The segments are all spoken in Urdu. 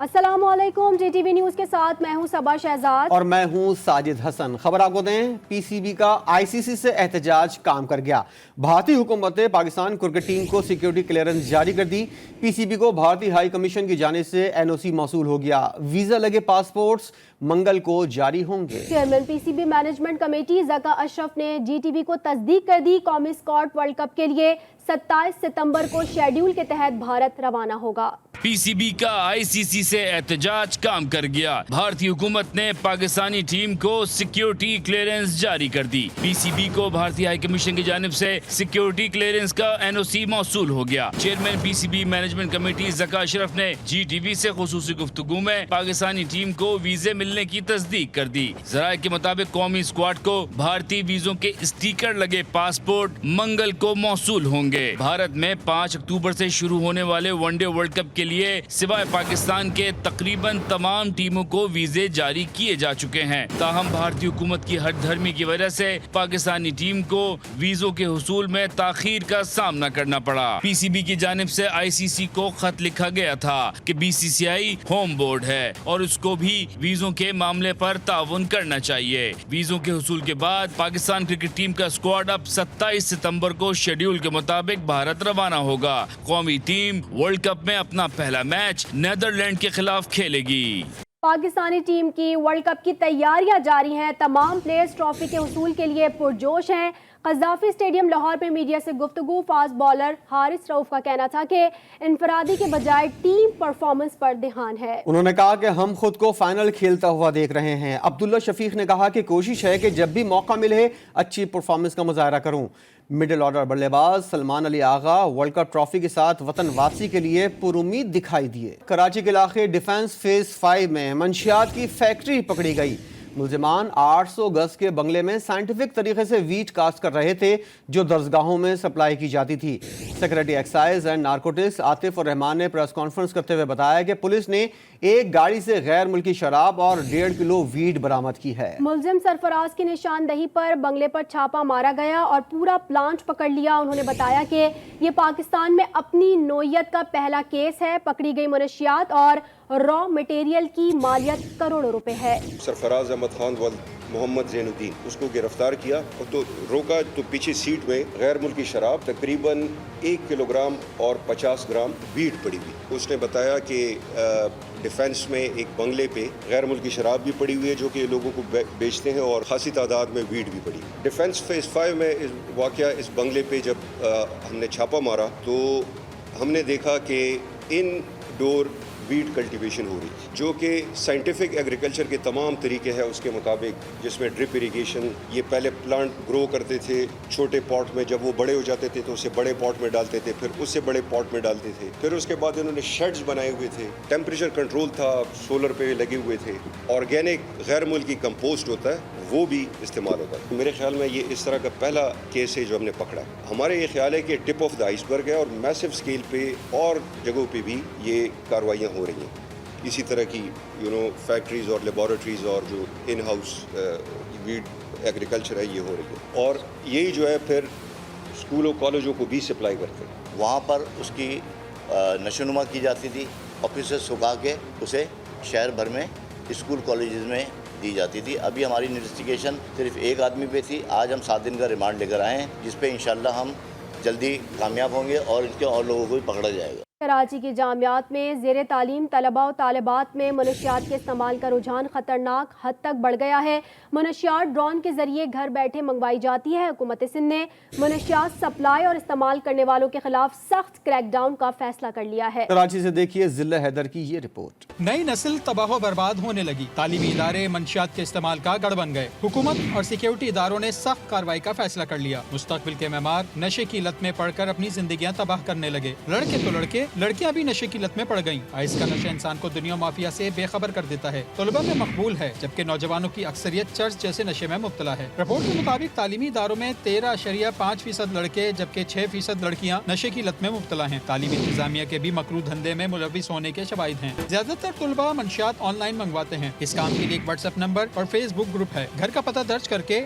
السلام علیکم، جی ٹی وی نیوز کے ساتھ میں ہوں صبا شہزاد اور میں ہوں ساجد حسن۔ خبر آپ کو دیں، پی سی بی کا آئی سی سی سے احتجاج کام کر گیا۔ بھارتی حکومت نے پاکستان کرکٹ ٹیم کو سیکیورٹی کلیئرنس جاری کر دی۔ پی سی بی کو بھارتی ہائی کمیشن کی جانب سے این او سی موصول ہو گیا۔ ویزا لگے پاسپورٹس منگل کو جاری ہوں گے۔ Chairman P C B management committee Zaka Ashraf نے جی ٹی وی کو تصدیق کر دی، قومی اسکواڈ ورلڈ کپ کے لیے 27 ستمبر کو شیڈیول کے تحت بھارت روانہ ہوگا۔ پی سی بی کا آئی سی سی سے احتجاج کام کر گیا۔ بھارتی حکومت نے پاکستانی ٹیم کو سیکیورٹی کلیئرنس جاری کر دی۔ پی سی بی کو بھارتی ہائی کمیشن کی جانب سے سیکیورٹی کلیئرنس کا این او سی موصول ہو گیا۔ Chairman P C B management committee Zaka Ashraf نے جی ٹی وی سے خصوصی گفتگو میں پاکستانی ٹیم کو ویزے ملنے کی تصدیق کر دی۔ ذرائع کے مطابق قومی اسکواڈ کو بھارتی ویزوں کے اسٹیکر لگے پاسپورٹ منگل کو موصول ہوں گے۔ بھارت میں 5 اکتوبر سے شروع ہونے والے ون ڈے ورلڈ کپ کے لیے سوائے پاکستان کے تقریباً تمام ٹیموں کو ویزے جاری کیے جا چکے ہیں۔ تاہم بھارتی حکومت کی ہٹ دھرمی کی وجہ سے پاکستانی ٹیم کو ویزوں کے حصول میں تاخیر کا سامنا کرنا پڑا۔ پی سی بی کی جانب سے آئی سی سی کو خط لکھا گیا تھا کہ بی سی سی آئی ہوم بورڈ ہے اور اس کو بھی ویزوں کے معاملے پر تعاون کرنا چاہیے۔ ویزوں کے حصول کے بعد پاکستان کرکٹ ٹیم کا اسکواڈ اب 27 ستمبر کو شیڈیول کے مطابق بھارت روانہ ہوگا۔ قومی ٹیم ورلڈ کپ میں اپنا پہلا میچ نیدرلینڈ کے خلاف کھیلے گی۔ پاکستانی ٹیم کی ورلڈ کپ کی تیاریاں جاری ہیں، تمام پلیئرز ٹرافی کے حصول کے لیے پرجوش ہیں۔ قذافی اسٹیڈیم لاہور میں میڈیا سے گفتگو، فاسٹ بالر حارث رؤف کا کہنا تھا کہ انفرادی کے بجائے ٹیم پرفارمنس پر دھیان ہے۔ انہوں نے کہا کہ ہم خود کو فائنل کھیلتا ہوا دیکھ رہے ہیں۔ عبداللہ شفیق نے کہا کہ کوشش ہے کہ جب بھی موقع ملے اچھی پرفارمنس کا مظاہرہ کروں۔ مڈل آرڈر بلے باز سلمان علی آغا ورلڈ کپ ٹرافی کے ساتھ وطن واپسی کے لیے پر امید دکھائی دیے۔ کراچی کے علاقے ڈیفنس فیز 5 میں منشیات کی فیکٹری پکڑی گئی۔ ملزمان 800 گز کے بنگلے میں سائنٹیفک طریقے سے ویٹ کاسٹ کر رہے تھے جو درسگاہوں میں سپلائی کی جاتی تھی۔ Secretary excise and narcotics Atif ur-Rehman نے پریس کانفرنس کرتے ہوئے بتایا کہ پولیس نے ایک گاڑی سے غیر ملکی شراب اور 1.5 کلو ویٹ برآمد کی ہے۔ ملزم سرفراز کی نشاندہی پر بنگلے پر چھاپا مارا گیا اور پورا پلانٹ پکڑ لیا۔ انہوں نے بتایا کہ یہ پاکستان میں اپنی نوعیت کا پہلا کیس ہے۔ پکڑی گئی منشیات اور را مٹیریل کی مالیت کروڑوں روپے ہے۔ سرفراز احمد خان محمد زین الدین اس کو گرفتار کیا اور تو روکا تو پیچھے سیٹ میں غیر ملکی شراب تقریباً 1 کلو گرام اور 50 گرام ویٹ پڑی ہوئی۔ اس نے بتایا کہ ڈیفنس میں ایک بنگلے پہ غیر ملکی شراب بھی پڑی ہوئی ہے جو کہ لوگوں کو بیچتے ہیں اور خاصی تعداد میں ویٹ بھی پڑی۔ ڈیفنس فیز 5 میں واقعہ اس بنگلے پہ جب ہم نے چھاپا مارا تو ہم نے دیکھا کہ ان ڈور ویٹ کلٹیویشن ہو رہی جو کہ سائنٹیفک ایگریکلچر کے تمام طریقے ہیں اس کے مطابق، جس میں ڈرپ اریگیشن، یہ پہلے پلانٹ گرو کرتے تھے چھوٹے پاٹ میں، جب وہ بڑے ہو جاتے تھے تو اسے بڑے پاٹ میں ڈالتے تھے، پھر اس سے بڑے پاٹ میں ڈالتے تھے، پھر اس کے بعد انہوں نے شیڈز بنائے ہوئے تھے، ٹیمپریچر کنٹرول تھا، سولر پہ لگے ہوئے تھے، آرگینک غیر ملکی کمپوسٹ ہوتا ہے وہ بھی استعمال ہوتا ہے۔ میرے خیال میں یہ اس طرح کا پہلا کیس ہے جو ہم نے پکڑا ہے۔ ہمارے یہ خیال ہے کہ ٹپ آف دا آئس برگ ہے اور میسو اسکیل پہ اور جگہوں پہ بھی یہ کارروائیاں ہو رہی ہیں۔ اسی طرح کی فیکٹریز اور لیبارٹریز اور جو ان ہاؤس ویڈ ایگریکلچر ہے یہ ہو رہی ہے، اور یہی جو ہے پھر اسکولوں کالجوں کو بھی سپلائی کرتے ہیں۔ وہاں پر اس کی نشوونما کی جاتی تھی اور پھر سے سکھا کے اسے شہر بھر میں اسکول کالجز میں دی جاتی تھی۔ ابھی ہماری انویسٹیگیشن صرف ایک آدمی پہ تھی، آج ہم 7 دن کا ریمانڈ لے کر آئے ہیں جس پہ انشاءاللہ ہم جلدی کامیاب ہوں گے اور ان کے اور لوگوں کو بھی پکڑا جائے گا۔ کراچی کی جامعات میں زیر تعلیم طلباء و طالبات میں منشیات کے استعمال کا رجحان خطرناک حد تک بڑھ گیا ہے۔ منشیات ڈرون کے ذریعے گھر بیٹھے منگوائی جاتی ہے۔ حکومت سندھ نے منشیات سپلائی اور استعمال کرنے والوں کے خلاف سخت کریک ڈاؤن کا فیصلہ کر لیا ہے۔ کراچی سے دیکھیے ضلع حیدر کی یہ رپورٹ۔ نئی نسل تباہ و برباد ہونے لگی، تعلیمی ادارے منشیات کے استعمال کا گڑھ بن گئے۔ حکومت اور سیکیورٹی اداروں نے سخت کارروائی کا فیصلہ کر لیا۔ مستقبل کے معمار نشے کی لت میں پڑ کر اپنی زندگیاں تباہ کرنے لگے۔ لڑکے تو لڑکے، لڑکیاں بھی نشے کی لت میں پڑ گئیں۔ آئس کا نشہ انسان کو دنیا مافیا سے بے خبر کر دیتا ہے، طلبہ میں مقبول ہے جبکہ نوجوانوں کی اکثریت چرس جیسے نشے میں مبتلا ہے۔ رپورٹ کے مطابق تعلیمی اداروں میں 13.5% لڑکے جبکہ 6% لڑکیاں نشے کی لت میں مبتلا ہیں۔ تعلیمی انتظامیہ کے بھی مکروہ دھندے میں ملوث ہونے کے شواہد ہیں۔ زیادہ تر طلبہ منشیات آن لائن منگواتے ہیں۔ اس کام کے لیے ایک واٹس ایپ نمبر اور فیس بک گروپ ہے۔ گھر کا پتہ درج کر کے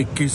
21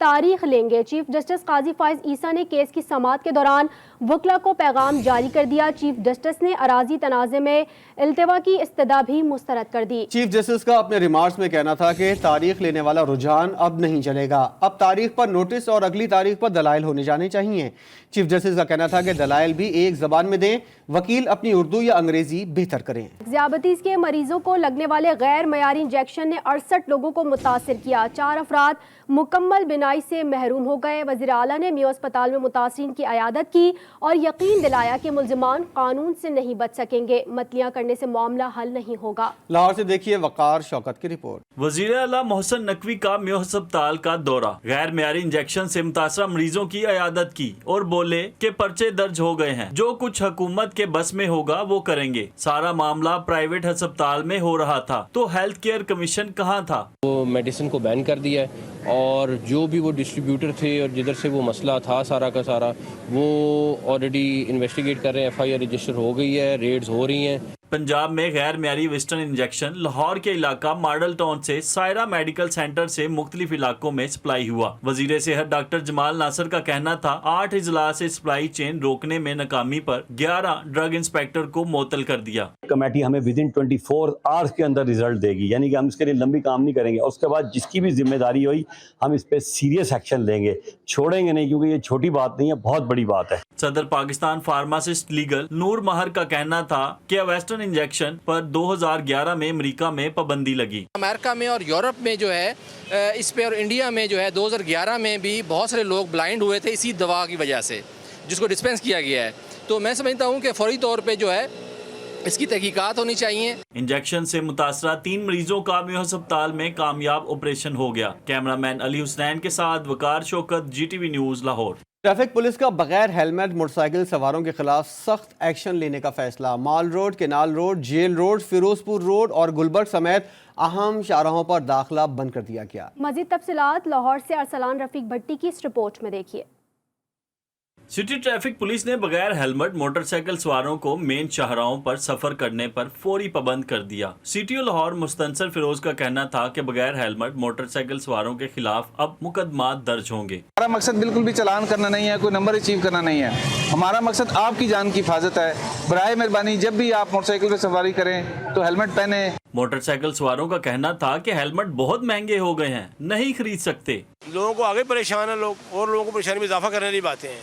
تاریخ لیں گے۔ چیف جسٹس قاضی فائز عیسیٰ نے کیس کی سماعت کے دوران وکلا کو پیغام جاری کر دیا۔ چیف جسٹس نے اراضی تنازع میں التوا کی استدعا بھی مسترد کر دی۔ چیف جسٹس کا اپنے ریمارکس میں کہنا تھا کہ تاریخ لینے والا رجحان اب نہیں چلے گا، اب تاریخ پر نوٹس اور اگلی تاریخ پر دلائل ہونے جانے چاہیے۔ چیف جسٹس کا کہنا تھا کہ دلائل بھی ایک زبان میں دیں، وکیل اپنی اردو یا انگریزی بہتر کریں۔ ذیابیطس کے مریضوں کو لگنے والے غیر معیاری انجیکشن نے 68 لوگوں کو متاثر کیا، 4 افراد مکمل بینائی سے محروم ہو گئے۔ وزیر اعلیٰ نے میو اسپتال میں متاثرین کی عیادت کی اور یقین دلایا کہ ملزمان قانون سے نہیں بچ سکیں گے، متلیاں کرنے سے معاملہ حل نہیں ہوگا۔ لاہور سے دیکھیے وقار شوکت کی رپورٹ۔ وزیر اعلیٰ محسن نقوی کا میو اسپتال کا دورہ، غیر معیاری انجیکشن سے متاثرہ مریضوں کی عیادت کی اور بولے کہ پرچے درج ہو گئے ہیں، جو کچھ حکومت کے بس میں ہوگا وہ کریں گے۔ سارا معاملہ پرائیویٹ ہسپتال میں ہو رہا تھا تو ہیلتھ کیئر کمیشن کہاں تھا؟ وہ میڈیسن کو بین کر دیا ہے اور جو بھی وہ ڈسٹریبیوٹر تھے اور جدھر سے وہ مسئلہ تھا سارا کا سارا وہ آلریڈی انویسٹیگیٹ کر رہے ہیں، FIR رجسٹر ہو گئی ہے، ریڈز ہو رہی ہیں۔ پنجاب میں غیر معیاری ویسٹرن انجیکشن لاہور کے علاقہ ماڈل ٹاؤن سے سائرہ میڈیکل سینٹر سے مختلف علاقوں میں سپلائی ہوا۔ وزیر صحت ڈاکٹر جمال ناصر کا کہنا تھا 8 اضلاع سے سپلائی چین روکنے میں ناکامی پر 11 ڈرگ انسپیکٹر کو معطل کر دیا۔ کمیٹی ہمیں ودن 24 آورز کے اندر ریزلٹ دے گی، یعنی کہ ہم اس کے لیے لمبی کام نہیں کریں گے، اور اس کے بعد جس کی بھی ذمہ داری ہوئی ہم اس پہ سیریس ایکشن لیں گے، چھوڑیں گے نہیں، کیونکہ یہ چھوٹی بات نہیں ہے، بہت بڑی بات ہے۔ صدر پاکستان فارماسسٹ لیگل نور مہر کا کہنا تھا کہ ویسٹرن انجیکشن پر 2011 میں امریکہ میں پابندی لگی۔ امریکہ میں اور یورپ میں جو ہے اس پہ، اور انڈیا میں جو ہے 2011 میں بھی بہت سارے لوگ بلائنڈ ہوئے تھے اسی دوا کی وجہ سے جس کو ڈسپینس کیا گیا ہے۔ تو میں سمجھتا ہوں کہ فوری طور پہ جو ہے اس کی تحقیقات ہونی چاہیے۔ انجیکشن سے متاثرہ 3 مریضوں کا میو ہسپتال میں کامیاب آپریشن ہو گیا۔ کیمرامین علی حسنین کے ساتھ وقار شوکت، GTV news Lahore. Traffic police کا بغیر ہیلمٹ موٹر سائیکل سواروں کے خلاف سخت ایکشن لینے کا فیصلہ۔ Mall road, canal road, jail road, Ferozepur road اور گلبرگ سمیت اہم شاہراہوں پر داخلہ بند کر دیا گیا۔ مزید تفصیلات لاہور سے ارسلان رفیق بھٹی کی اس رپورٹ میں دیکھیے۔ سٹی ٹریفک پولیس نے بغیر ہیلمٹ موٹر سائیکل سواروں کو مین شاہراہوں پر سفر کرنے پر فوری پابند کر دیا۔ CTO لاہور مستنصر فیروز کا کہنا تھا کہ بغیر ہیلمٹ موٹر سائیکل سواروں کے خلاف اب مقدمات درج ہوں گے۔ ہمارا مقصد بالکل بھی چلان کرنا نہیں ہے، کوئی نمبر اچیو کرنا نہیں ہے، ہمارا مقصد آپ کی جان کی حفاظت ہے۔ برائے مہربانی جب بھی آپ موٹر سائیکل پہ سواری کریں تو ہیلمٹ پہنیں۔ موٹر سائیکل سواروں کا کہنا تھا کہ ہیلمٹ بہت مہنگے ہو گئے ہیں، نہیں خرید سکتے۔ لوگوں کو آگے پریشان ہیں، لوگ اور لوگوں کو پریشانی میں اضافہ کرنے والی باتیں ہیں۔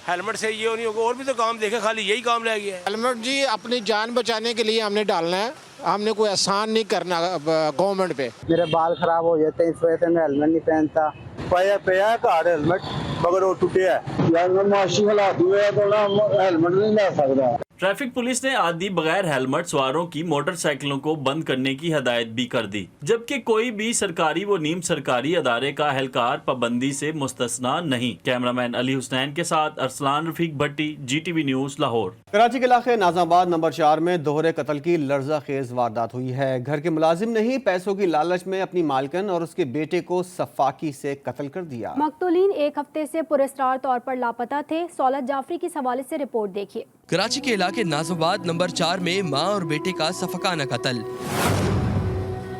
ہیلمٹ سے یہ نہیں ہوگا، اور بھی تو کام دیکھیں، خالی یہی کام رہ گیا ہے۔ ہیلمٹ جی اپنی جان بچانے کے لیے ہم نے ڈالنا ہے، ہم نے کوئی احسان نہیں کرنا گورنمنٹ پہ۔ میرے بال خراب ہو جاتے ہیں اس وجہ سے میں ہیلمٹ نہیں پہنتا۔ پیا کار ہیلمٹ مگر وہ ٹوٹے ہے، معاشی حالات ہوئے تو ہیلمٹ نہیں لے سکتا۔ ٹریفک پولیس نے عادی بغیر ہیلمٹ سواروں کی موٹر سائیکلوں کو بند کرنے کی ہدایت بھی کر دی، جبکہ کوئی بھی سرکاری و نیم سرکاری ادارے کا اہلکار پابندی سے مستثنا نہیں۔ کیمرامین علی حسنین کے ساتھ ارسلان رفیق بھٹی، GTV نیوز لاہور۔ کراچی کے علاقے ناظم آباد نمبر 4 میں دوہرے قتل کی لرزہ خیز واردات ہوئی ہے۔ گھر کے ملازم نے ہی پیسوں کی لالچ میں اپنی مالکن اور اس کے بیٹے کو سفاکی سے قتل کر دیا۔ مقتولین ایک ہفتے سے پراسرار طور پر لاپتہ تھے۔ سولت جعفری کی حوالے سے رپورٹ دیکھیے۔ کراچی کے علاقے ناظم آباد نمبر 4 میں ماں اور بیٹے کا سفکانہ قتل۔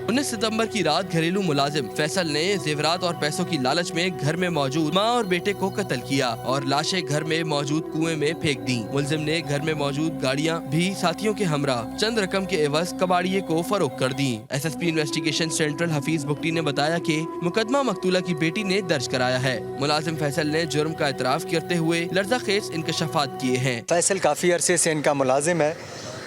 19 ستمبر کی رات گھریلو ملازم فیصل نے زیورات اور پیسوں کی لالچ میں گھر میں موجود ماں اور بیٹے کو قتل کیا اور لاشیں گھر میں موجود کنویں میں پھینک دیں۔ ملزم نے گھر میں موجود گاڑیاں بھی ساتھیوں کے ہمراہ چند رقم کے عوض کباڑیے کو فروخت کر دیں۔ SSP investigation central Hafeez Bugti نے بتایا کہ مقدمہ مقتولہ کی بیٹی نے درج کرایا ہے۔ ملازم فیصل نے جرم کا اعتراف کرتے ہوئے لرزہ خیز انکشافات کیے ہیں۔ فیصل کافی عرصے سے ان کا ملازم ہے،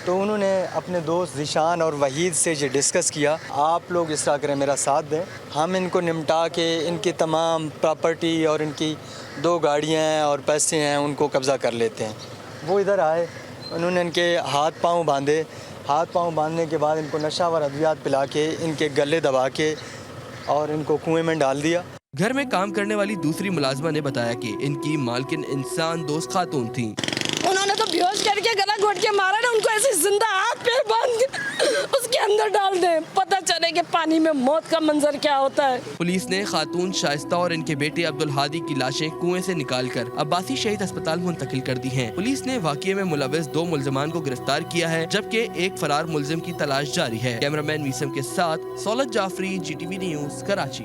تو انہوں نے اپنے دوست ذیشان اور وحید سے یہ ڈسکس کیا، آپ لوگ اس طرح کریں، میرا ساتھ دیں، ہم ان کو نمٹا کے ان کی تمام پراپرٹی اور ان کی 2 گاڑیاں ہیں اور پیسے ہیں ان کو قبضہ کر لیتے ہیں۔ وہ ادھر آئے، انہوں نے ان کے ہاتھ پاؤں باندھے، ہاتھ پاؤں باندھنے کے بعد ان کو نشہ آور ادویات پلا کے ان کے گلے دبا کے اور ان کو کنویں میں ڈال دیا۔ گھر میں کام کرنے والی دوسری ملازمہ نے بتایا کہ ان کی مالکن انسان دوست خاتون تھیں۔ انہوں نے تو بیہوش کر کے گلا گھوٹ کے مارا نا، ان کو ایسے زندہ ہاتھ پیر باندھ کے اس کے اندر ڈال دیں، پتہ چلے کہ پانی میں موت کا منظر کیا ہوتا ہے۔ پولیس نے خاتون شائستہ اور ان کے بیٹے عبدالہادی کی لاشیں کنویں سے نکال کر عباسی شہید اسپتال منتقل کر دی ہیں۔ پولیس نے واقعے میں ملوث 2 ملزمان کو گرفتار کیا ہے، جبکہ ایک فرار ملزم کی تلاش جاری ہے۔ کیمرامین میسم کے ساتھ سولت جعفری، GTV نیوز کراچی۔